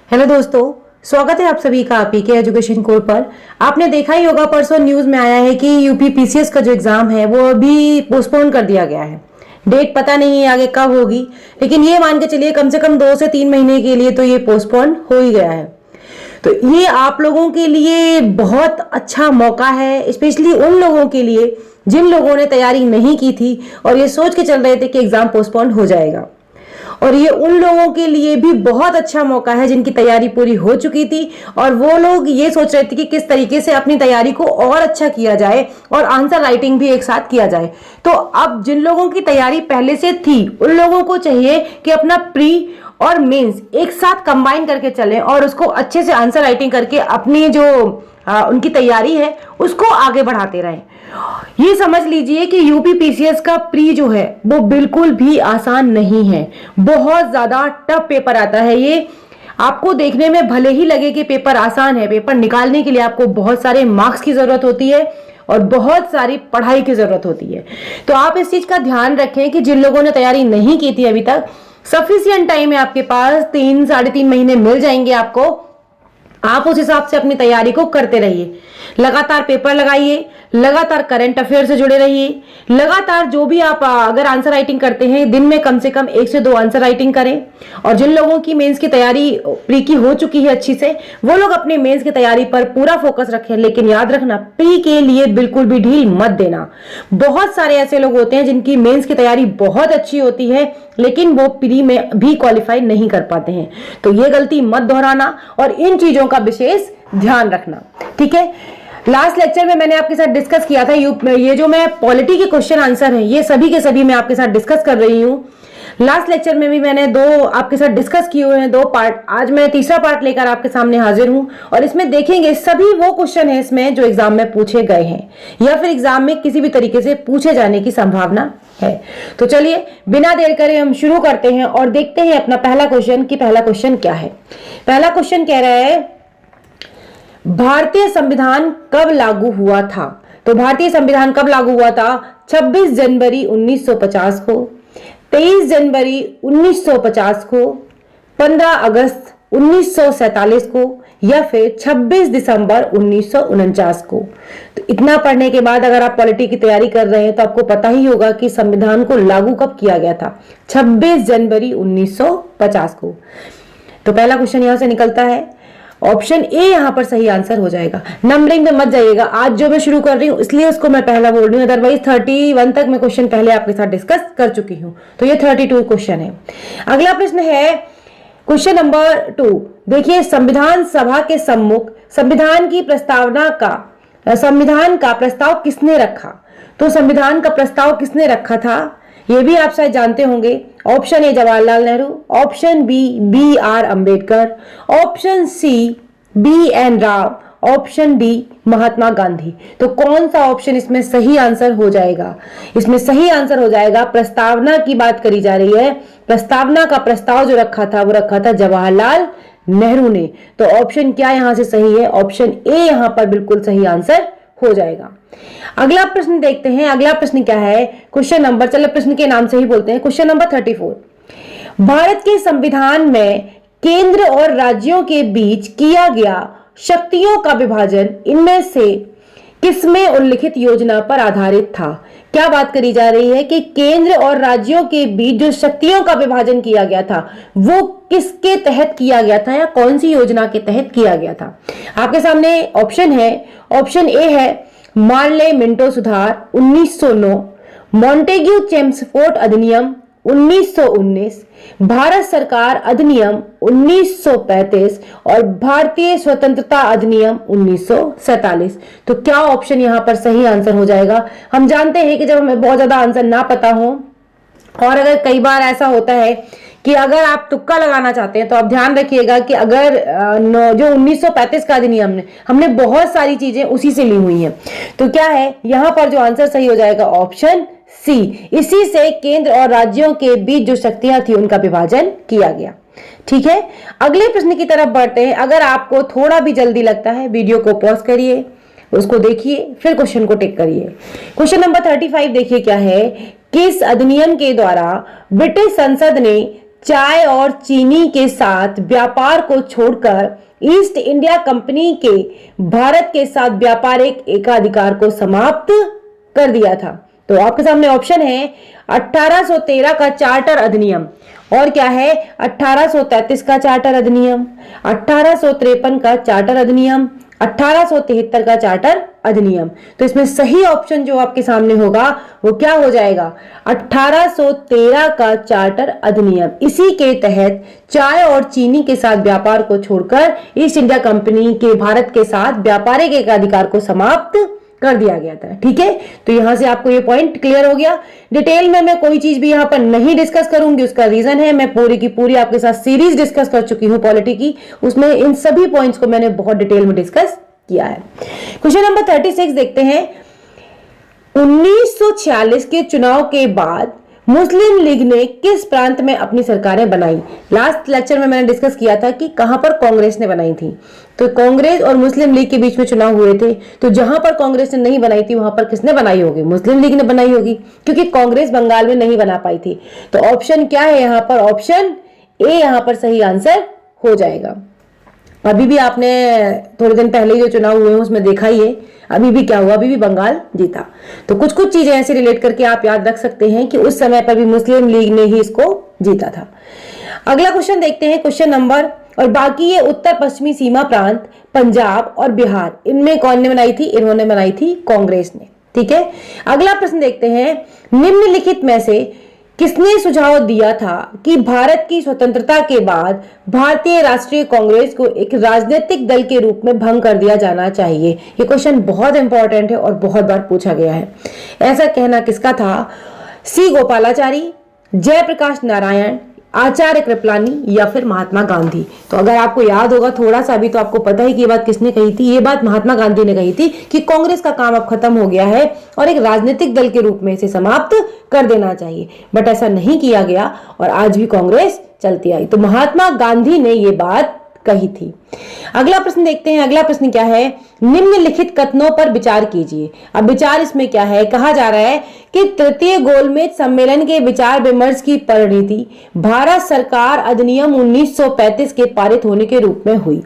Hello दोस्तों, स्वागत है आप सभी का पीके एजुकेशन कोर पर। आपने देखा ही होगा, परसों न्यूज में आया है कि यूपी पीसीएस का जो एग्जाम है वो अभी पोस्टपोन कर दिया गया है। डेट पता नहीं है आगे कब होगी, लेकिन ये मान के चलिए कम से कम 2 से 3 महीने के लिए तो ये पोस्टपोन हो ही गया है। तो ये आप लोगों के लिए बहुत अच्छा मौका है, स्पेशली उन लोगों के लिए जिन लोगों ने तैयारी नहीं की थी और ये सोच के चल रहे थे कि एग्जाम पोस्टपोन हो जाएगा। और ये उन लोगों के लिए भी बहुत अच्छा मौका है जिनकी तैयारी पूरी हो चुकी थी और वो लोग ये सोच रहे थे कि किस तरीके से अपनी तैयारी को और अच्छा किया जाए और आंसर राइटिंग भी एक साथ किया जाए। तो अब जिन लोगों की तैयारी पहले से थी उन लोगों को चाहिए कि अपना प्री और मेंस एक साथ कंबाइन करके चलें और उसको अच्छे से आंसर राइटिंग करके अपनी जो उनकी तैयारी है उसको आगे बढ़ाते रहें। ये समझ लीजिए कि यूपी पीसीएस का प्री जो है वो बिल्कुल भी आसान नहीं है, बहुत ज्यादा टफ पेपर आता है। ये आपको देखने में भले ही लगे कि पेपर आसान है, पेपर निकालने के लिए आपको बहुत सारे मार्क्स की जरूरत होती है और बहुत सारी पढ़ाई की जरूरत होती है। तो आप इस चीज का ध्यान रखें कि जिन लोगों ने तैयारी नहीं की थी अभी तक, सफिशिएंट टाइम है आपके पास, 3-3.5 महीने मिल जाएंगे आपको। आप उस हिसाब से अपनी तैयारी को करते रहिए, लगातार पेपर लगाइए, लगातार करंट अफेयर से जुड़े रहिए, लगातार जो भी आप अगर आंसर राइटिंग करते हैं दिन में कम से कम 1 से 2 आंसर राइटिंग करें। और जिन लोगों की मेंस की तैयारी प्री की हो चुकी है अच्छी से, वो लोग अपने मेंस की तैयारी पर पूरा फोकस रखें। लेकिन याद रखना, प्री के लिए बिल्कुल भी ढील मत देना। बहुत सारे ऐसे लोग होते हैं जिनकी मेंस की तैयारी बहुत अच्छी होती है लेकिन वो प्री में भी क्वालिफाई नहीं कर पाते हैं। तो ये गलती मत दोहराना और इन चीजों का विशेष ध्यान रखना, ठीक है। लास्ट लेक्चर में मैंने आपके साथ डिस्कस किया था, ये जो मैं पॉलिटी के क्वेश्चन आंसर हैं ये सभी के सभी मैं आपके साथ डिस्कस कर रही हूँ। लास्ट लेक्चर में भी मैंने 2 आपके साथ डिस्कस किए हुए हैं, 2 पार्ट। आज मैं तीसरा पार्ट लेकर आपके सामने हाजिर हूं और इसमें देखेंगे सभी वो क्वेश्चन है इसमें जो एग्जाम में पूछे गए हैं या फिर एग्जाम में किसी भी तरीके से पूछे जाने की संभावना है। तो चलिए बिना देर करे हम शुरू करते हैं और देखते हैं अपना पहला क्वेश्चन कि पहला क्वेश्चन क्या है। पहला क्वेश्चन कह रहा है, भारतीय संविधान कब लागू हुआ था? तो भारतीय संविधान कब लागू हुआ था? 26 जनवरी 1950 को, 23 जनवरी 1950 को, 15 अगस्त 1947 को या फिर 26 दिसंबर 1949 को। तो इतना पढ़ने के बाद अगर आप पॉलिटी की तैयारी कर रहे हैं तो आपको पता ही होगा कि संविधान को लागू कब किया गया था, 26 जनवरी 1950 को। तो पहला क्वेश्चन यहां से निकलता है, ऑप्शन ए यहां पर सही आंसर हो जाएगा। नंबरिंग में मत जाइएगा, आज जो मैं शुरू कर रही हूं इसलिए उसको मैं पहला बोल रही हूं, अदरवाइज 31 तक मैं क्वेश्चन पहले आपके साथ डिस्कस कर चुकी हूं। तो ये 32 क्वेश्चन है। अगला प्रश्न है क्वेश्चन नंबर 2। देखिए, संविधान सभा के सम्मुख संविधान का प्रस्ताव किसने रखा? तो संविधान का प्रस्ताव किसने रखा था ये भी आप शायद जानते होंगे। Option A Jawaharlal Nehru, option B R Ambedkar, option C BN Rao, option D Mahatma Gandhi. तो कौन सा ऑप्शन इसमें सही आंसर हो जाएगा? इसमें सही आंसर हो जाएगा, प्रस्तावना की बात करी जा रही है, प्रस्तावना का प्रस्ताव जो रखा था वो रखा था जवाहरलाल नेहरू ने। तो ऑप्शन क्या यहां से सही है? ऑप्शन ए यहां पर बिल्कुल सही आंसर हो जाएगा। अगला प्रश्न देखते हैं। अगला प्रश्न क्या है? क्वेश्चन नंबर, चलो प्रश्न के नाम से ही बोलते हैं, क्वेश्चन नंबर 34। भारत के संविधान में केंद्र और राज्यों के बीच किया गया शक्तियों का विभाजन इनमें से किसमें उल्लिखित योजना पर आधारित था? क्या बात करी जा रही है कि केंद्र और राज्यों के बीच जो शक्तियों का विभाजन किया गया था वो किसके तहत किया गया था या कौन सी योजना के तहत किया गया था? आपके सामने ऑप्शन है। ऑप्शन ए है मार्ले मिंटो सुधार 1909, मॉन्टेग्यू चेम्सफोर्ड अधिनियम 1919, भारत सरकार अधिनियम 1935 और भारतीय स्वतंत्रता अधिनियम 1947। तो क्या ऑप्शन यहां पर सही आंसर हो जाएगा? हम जानते हैं कि जब हमें बहुत ज्यादा आंसर ना पता हो और अगर कई बार ऐसा होता है कि अगर आप तुक्का लगाना चाहते हैं तो आप ध्यान रखिएगा कि अगर जो 1935 का अधिनियम ने हमने बहुत सारी चीजें उसी से ली हुई हैं। तो क्या है यहां पर जो आंसर सही हो जाएगा? Option C. इसी से केंद्र और राज्यों के बीच जो शक्तियां थी उनका विभाजन किया गया। ठीक है, अगले प्रश्न की तरफ बढ़ते हैं। अगर आपको थोड़ा भी जल्दी लगता है वीडियो को पॉज करिए, उसको देखिए, फिर क्वेश्चन को टिक करिए। क्वेश्चन नंबर 35 देखिए क्या है। किस अधिनियम के द्वारा ब्रिटिश संसद ने चाय और चीनी के साथ व्यापार को छोड़कर ईस्ट इंडिया कंपनी के भारत के साथ व्यापारिक एकाधिकार को समाप्त कर दिया था। तो आपके सामने ऑप्शन है 1813 का चार्टर अधिनियम, और क्या है 1833 का चार्टर अधिनियम, 1853 का चार्टर अधिनियम, 1873 का चार्टर अधिनियम। तो इसमें सही ऑप्शन जो आपके सामने होगा वो क्या हो जाएगा, 1813 का चार्टर अधिनियम। इसी के तहत चाय और चीनी के साथ व्यापार को छोड़कर ईस्ट इंडिया कंपनी के भारत के साथ व्यापारिक एकाधिकार को समाप्त कर दिया गया था। ठीक है, तो यहां से आपको ये पॉइंट क्लियर हो गया। डिटेल में मैं कोई चीज भी यहां पर नहीं डिस्कस करूंगी, उसका रीजन है मैं पूरी की पूरी आपके साथ सीरीज डिस्कस कर चुकी हूं पॉलिटी की, उसमें इन सभी पॉइंट्स को मैंने बहुत डिटेल में डिस्कस किया है। क्वेश्चन नंबर 36 देखते हैं। 1946 के चुनाव के बाद मुस्लिम लीग ने किस प्रांत में अपनी सरकारें बनाई? लास्ट लेक्चर में मैंने डिस्कस किया था कि कहां पर कांग्रेस ने बनाई थी। तो कांग्रेस और मुस्लिम लीग के बीच में चुनाव हुए थे, तो जहां पर कांग्रेस ने नहीं बनाई थी वहां पर किसने बनाई होगी? मुस्लिम लीग ने बनाई होगी, क्योंकि कांग्रेस बंगाल में नहीं बना पाई थी। तो ऑप्शन क्या है यहां पर? ऑप्शन ए यहां पर सही आंसर हो जाएगा। अभी भी आपने थोड़े दिन पहले जो चुनाव हुए हैं उसमें देखा ही है, अभी भी क्या हुआ, अभी भी बंगाल जीता। तो कुछ कुछ चीजें ऐसे रिलेट करके आप याद रख सकते हैं कि उस समय पर भी मुस्लिम लीग ने ही इसको जीता था। अगला क्वेश्चन देखते हैं, क्वेश्चन नंबर, और बाकी ये उत्तर पश्चिमी सीमा प्रांत पंजाब और बिहार, इनमें कौन ने बनाई थी? इन्होंने बनाई थी कांग्रेस ने। ठीक है, अगला प्रश्न देखते हैं। निम्नलिखित में से किसने सुझाव दिया था कि भारत की स्वतंत्रता के बाद भारतीय राष्ट्रीय कांग्रेस को एक राजनीतिक दल के रूप में भंग कर दिया जाना चाहिए? ये क्वेश्चन बहुत इंपॉर्टेंट है और बहुत बार पूछा गया है। ऐसा कहना किसका था? सी गोपालाचारी, जयप्रकाश नारायण, आचार्य कृपलानी या फिर महात्मा गांधी। तो अगर आपको याद होगा थोड़ा सा भी, तो आपको पता है कि ये बात किसने कही थी? ये बात महात्मा गांधी ने कही थी कि कांग्रेस का काम अब खत्म हो गया है और एक राजनीतिक दल के रूप में इसे समाप्त कर देना चाहिए। बट ऐसा नहीं किया गया और आज भी कांग्रेस चलती आई। तो महात्मा गांधी ने ये बात कही थी। अगला प्रश्न देखते हैं। अगला प्रश्न क्या है? निम्नलिखित कथनों पर विचार कीजिए। अब विचार इसमें क्या है? कहा जा रहा है कि तृतीय गोलमेज सम्मेलन के विचार विमर्श की परिणति भारत सरकार अधिनियम 1935 के पारित होने के रूप में हुई।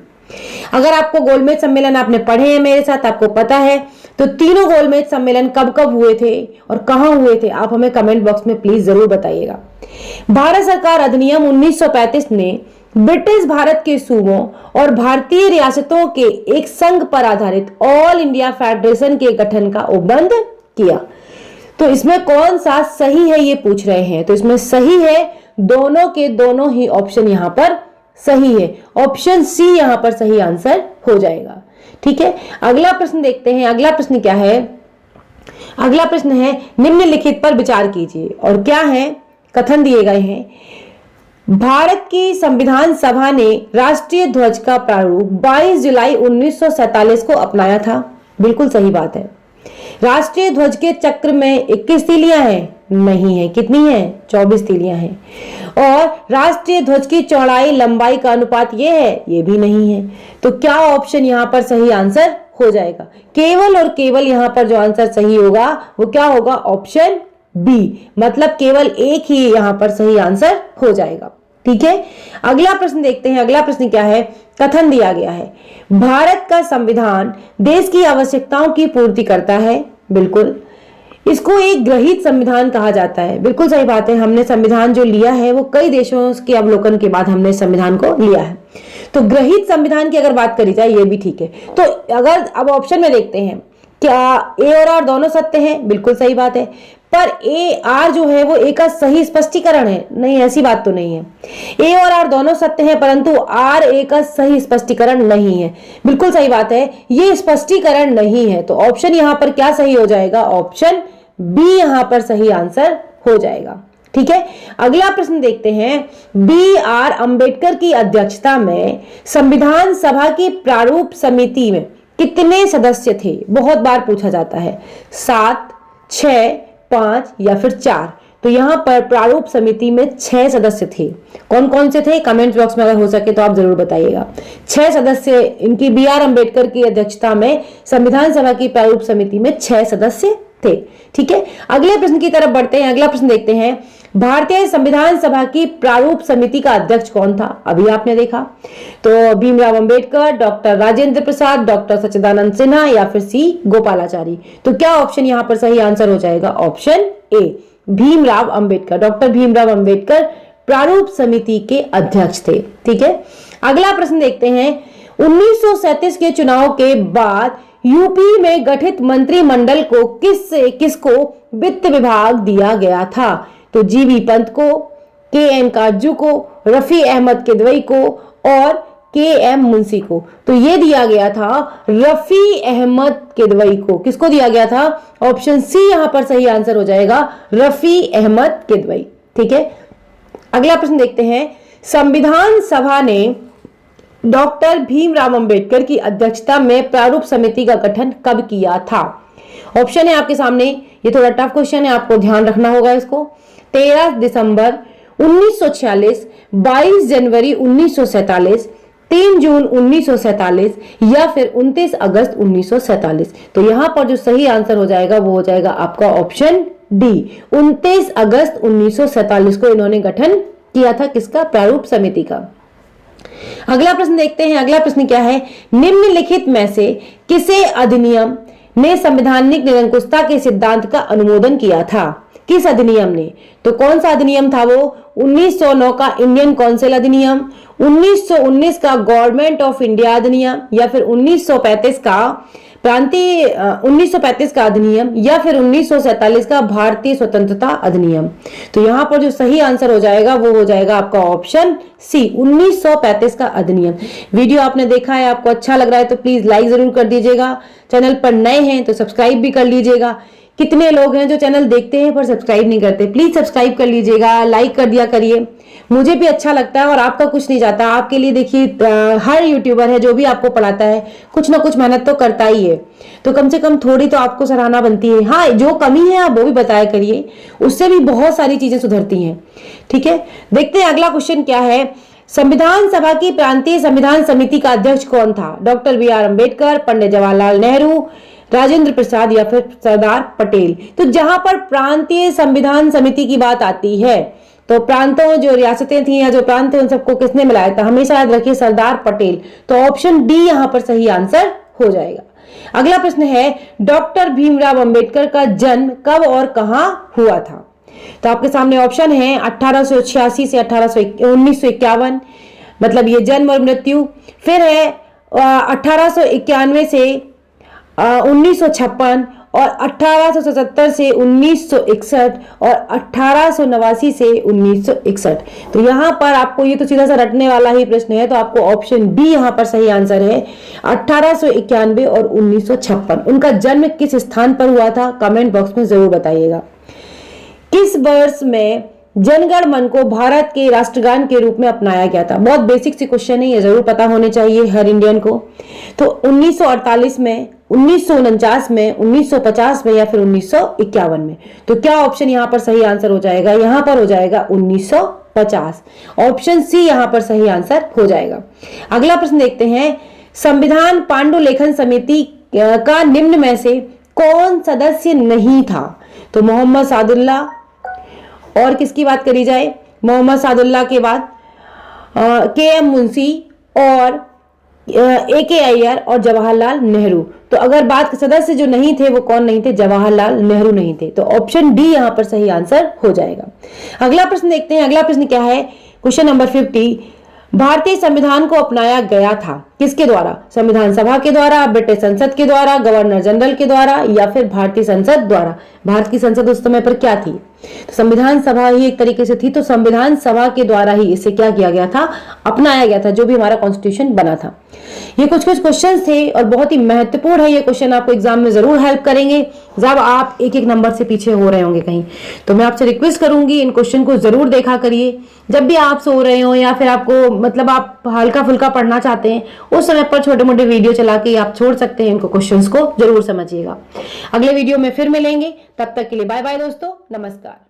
अगर आपको गोलमेज सम्मेलन आपने पढ़े हैं मेरे साथ, आपको पता है, तो तीनों गोलमेज सम्मेलन कब कब हुए थे और कहां हुए थे, आप हमें कमेंट बॉक्स में प्लीज जरूर बताइएगा। भारत सरकार अधिनियम 1935 ने ब्रिटिश भारत के सूबों और भारतीय रियासतों के एक संघ पर आधारित ऑल इंडिया फेडरेशन के गठन का उपबंध किया। तो इसमें कौन सा सही है ये पूछ रहे हैं। तो इसमें सही है दोनों के दोनों ही ऑप्शन यहां पर सही है। ऑप्शन सी यहां पर सही आंसर हो जाएगा। ठीक है, अगला प्रश्न देखते हैं। अगला प्रश्न क्या है? अगला प्रश्न है निम्नलिखित पर विचार कीजिए। और क्या है? कथन दिए गए हैं। भारत की संविधान सभा ने राष्ट्रीय ध्वज का प्रारूप 22 जुलाई 1947 को अपनाया था। बिल्कुल सही बात है। राष्ट्रीय ध्वज के चक्र में 21 तीलियां हैं? नहीं है। कितनी है? 24 तीलियां हैं। और राष्ट्रीय ध्वज की चौड़ाई लंबाई का अनुपात ये है? ये भी नहीं है। तो क्या ऑप्शन यहां पर सही आंसर हो जाएगा? केवल और केवल यहां पर जो आंसर सही होगा वो क्या होगा? ऑप्शन बी, मतलब केवल एक ही यहां पर सही आंसर हो जाएगा। ठीक है, अगला प्रश्न देखते हैं। अगला प्रश्न क्या है? कथन दिया गया है भारत का संविधान देश की आवश्यकताओं की पूर्ति करता है। बिल्कुल, इसको एक ग्रहित संविधान कहा जाता है। बिल्कुल सही बात है। हमने संविधान जो लिया है वो कई देशों के अवलोकन के बाद हमने संविधान को लिया है। तो ग्रहित संविधान की अगर बात करी जाए ये भी ठीक है। तो अगर अब ऑप्शन में देखते हैं, क्या ए और आर दोनों सत्य हैं? बिल्कुल सही बात है। पर ए आर जो है वो ए का सही स्पष्टीकरण है? नहीं, ऐसी बात तो नहीं है। ए और आर दोनों सत्य हैं, परंतु आर ए का सही स्पष्टीकरण नहीं है। बिल्कुल सही बात है, ये स्पष्टीकरण नहीं है। तो ऑप्शन यहां पर क्या सही हो जाएगा? ऑप्शन बी यहां पर सही आंसर हो जाएगा। ठीक है, अगला प्रश्न देखते हैं। बी आर अंबेडकर की अध्यक्षता में संविधान सभा की प्रारूप समिति में कितने सदस्य थे? बहुत बार पूछा जाता है। 7, 6, 5 या फिर 4। तो यहां पर प्रारूप समिति में 6 सदस्य थे। कौन कौन से थे? कमेंट बॉक्स में अगर हो सके तो आप जरूर बताइएगा। 6 सदस्य इनकी बी आर अंबेडकर की अध्यक्षता में संविधान सभा की प्रारूप समिति में 6 सदस्य थे। ठीक है, अगले प्रश्न की तरफ बढ़ते हैं। अगला प्रश्न देखते हैं। भारतीय संविधान सभा की प्रारूप समिति का अध्यक्ष कौन था? अभी आपने देखा। तो भीमराव अंबेडकर, डॉक्टर राजेंद्र प्रसाद, डॉक्टर सच्चिदानंद सिन्हा या फिर सी गोपालाचारी। तो क्या ऑप्शन यहां पर सही आंसर हो जाएगा? Option A, Bhimrao Ambedkar. Doctor Bhimrao Ambedkar प्रारूप समिति के अध्यक्ष थे। ठीक है, अगला प्रश्न देखते हैं। 1937 के चुनाव के बाद यूपी में गठित मंत्रिमंडल को किसको वित्त विभाग दिया गया था? तो जीवी पंत को, के एन काजू को, रफी अहमद किदवई को और के एम मुंशी को। तो ये दिया गया था रफी अहमद किदवई को। किसको दिया गया था? ऑप्शन सी यहां पर सही आंसर हो जाएगा, रफी अहमद किदवई। ठीक है, अगला प्रश्न देखते हैं। संविधान सभा ने डॉक्टर भीमराव अंबेडकर की अध्यक्षता में प्रारूप समिति का गठन कब किया था? ऑप्शन है आपके सामने, ये थोड़ा टफ क्वेश्चन है, आपको ध्यान रखना होगा इसको। 13 दिसंबर 1946, 22 जनवरी 1947, 3 जून 1947 या फिर 29 अगस्त 1947। तो यहां पर जो सही आंसर हो जाएगा वो हो जाएगा आपका ऑप्शन डी, 29 अगस्त 1947 को इन्होंने गठन किया था। किसका? प्रारूप समिति का। अगला प्रश्न देखते हैं। अगला प्रश्न क्या है? निम्नलिखित में से किसे अधिनियम ने संवैधानिक निरंकुशता के सिद्धांत का अनुमोदन किया था? किस अधिनियम ने? तो कौन सा अधिनियम था वो? 1909 का इंडियन काउंसिल अधिनियम, 1919 का गवर्नमेंट ऑफ इंडिया अधिनियम या फिर 1935 का प्रांतीय 1935 का अधिनियम या फिर 1947 का भारतीय स्वतंत्रता अधिनियम। तो यहां पर जो सही आंसर हो जाएगा वो हो जाएगा आपका ऑप्शन सी, 1935 का अधिनियम। वीडियो आपने देखा है, आपको अच्छा लग रहा है तो प्लीज लाइक जरूर कर दीजिएगा। चैनल पर नए हैं तो सब्सक्राइब भी कर लीजिएगा। कितने लोग हैं जो चैनल देखते हैं पर सब्सक्राइब नहीं करते? प्लीज सब्सक्राइब कर लीजिएगा, लाइक कर दिया करिए, मुझे भी अच्छा लगता है और आपका कुछ नहीं जाता। आपके लिए देखिए हर यूट्यूबर है जो भी आपको पढ़ाता है कुछ ना कुछ मेहनत तो करता ही है, तो कम से कम थोड़ी तो आपको सराहना बनती है। हाँ, जो कमी है आप वो भी बताया करिए, उससे भी बहुत सारी चीजें सुधरती हैं। ठीक है, देखते हैं अगला क्वेश्चन क्या है। संविधान सभा की प्रांतीय संविधान समिति का अध्यक्ष कौन था? Doctor B are Ambedkar, Pandit Jawaharlal Nehru, Rajendra Prasad या फिर सरदार पटेल। तो जहां पर प्रांतीय संविधान समिति की बात आती है तो प्रांतों, जो रियासतें थी या जो प्रांत थे उन सबको किसने मिलाया था? हमेशा याद रखिए सरदार पटेल। तो ऑप्शन डी यहां पर सही आंसर हो जाएगा। अगला प्रश्न है, डॉक्टर भीमराव अंबेडकर का जन्म कब और कहां हुआ था? तो आपके सामने ऑप्शन है 1886 से 1951, मतलब ये जन्म और मृत्यु। फिर है 1891 से 1956 और 1877 से 1961 और 1889 से 1961। तो यहां पर आपको ये तो सीधा सा रटने वाला ही प्रश्न है, तो आपको ऑप्शन बी यहां पर सही आंसर है, 1891 और 1956। उनका जन्म किस स्थान पर हुआ था? कमेंट बॉक्स में जरूर बताइएगा। किस वर्ष में जनगण मन को भारत के राष्ट्रगान के रूप में अपनाया गया था? बहुत बेसिक सी क्वेश्चन है, ये जरूर पता होने चाहिए हर इंडियन को। तो 1948 में, 1949 में, 1950 में या फिर 1951 में। तो क्या ऑप्शन यहां पर सही आंसर हो जाएगा? यहां पर हो जाएगा 1950। ऑप्शन सी यहां पर सही आंसर हो जाएगा। अगला प्रश्न देखते हैं। संविधान पांडुलेखन समिति का निम्न में से कौन सदस्य नहीं था? तो मोहम्मद सादुल्ला, और किसकी बात करी जाए? मोहम्मद सादुल्ला के बाद के एम मुंशी और ए के अय्यर और जवाहरलाल नेहरू। तो अगर बात सदस्य जो नहीं थे वो कौन नहीं थे? जवाहरलाल नेहरू नहीं थे। तो ऑप्शन डी यहां पर सही आंसर हो जाएगा। अगला प्रश्न देखते हैं। अगला प्रश्न क्या है? Question number 50। भारतीय संविधान को अपनाया गया था किसके द्वारा? संविधान सभा के द्वारा, ब्रिटिश संसद के द्वारा, गवर्नर जनरल के द्वारा या फिर भारतीय संसद द्वारा? भारत की संसद उस समय पर क्या थी? तो संविधान सभा ही एक तरीके से थी, तो संविधान सभा के द्वारा ही इसे क्या किया गया था? अपनाया गया था, जो भी हमारा कॉन्स्टिट्यूशन बना था। ये कुछ क्वेश्चन थे और बहुत ही महत्वपूर्ण है ये क्वेश्चन, आपको एग्जाम में जरूर हेल्प करेंगे जब आप एक एक नंबर से पीछे हो रहे होंगे कहीं। तो मैं आपसे रिक्वेस्ट करूंगी इन क्वेश्चन को जरूर देखा करिए। जब भी आप सो रहे हो या फिर आपको मतलब आप हल्का फुल्का पढ़ना चाहते हैं उस समय पर छोटे मोटे वीडियो चला के आप छोड़ सकते हैं, इनको क्वेश्चंस को जरूर समझिएगा। अगले वीडियो में फिर मिलेंगे, तब तक के लिए बाय बाय दोस्तों, नमस्कार।